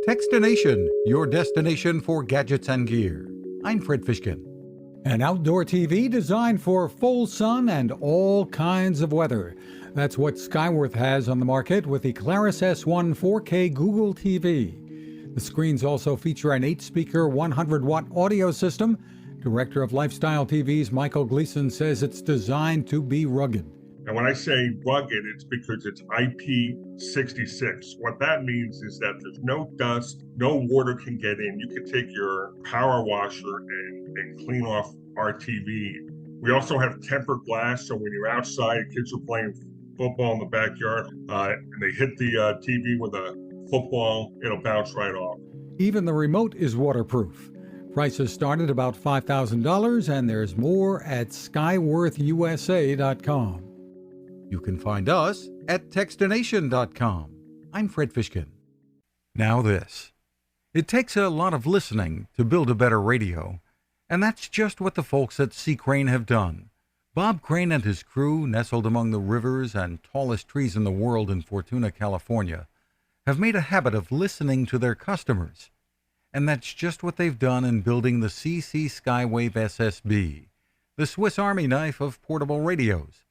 Techstination, your destination for gadgets and gear. I'm Fred Fishkin. An outdoor TV designed for full sun and all kinds of weather. That's what Skyworth has on the market with the Claris S1 4K Google TV. The screens also feature an 8-speaker, 100-watt audio system. Director of Lifestyle TV's Michael Gleason says it's designed to be rugged. And when I say rugged, it's because it's IP66. What that means is that there's no dust, no water can get in. You can take your power washer and clean off our TV. We also have tempered glass, so when you're outside, kids are playing football in the backyard, and they hit the TV with a football, it'll bounce right off. Even the remote is waterproof. Prices start at about $5,000, and there's more at SkyworthUSA.com. You can find us at Techstination.com. I'm Fred Fishkin. Now this. It takes a lot of listening to build a better radio, and that's just what the folks at C. Crane have done. Bob Crane and his crew, nestled among the rivers and tallest trees in the world in Fortuna, California, have made a habit of listening to their customers. And that's just what they've done in building the CC Skywave SSB, the Swiss Army knife of portable radios.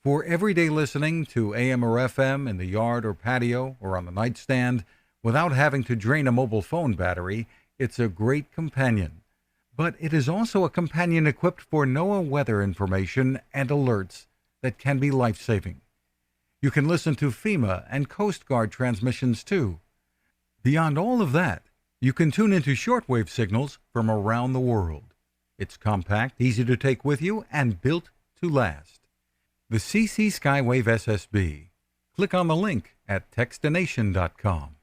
For everyday listening to AM or FM in the yard or patio or on the nightstand without having to drain a mobile phone battery, it's a great companion. But it is also a companion equipped for NOAA weather information and alerts that can be life-saving. You can listen to FEMA and Coast Guard transmissions too. Beyond all of that, you can tune into shortwave signals from around the world. It's compact, easy to take with you, and built to last. The CC Skywave SSB. Click on the link at Techstination.com.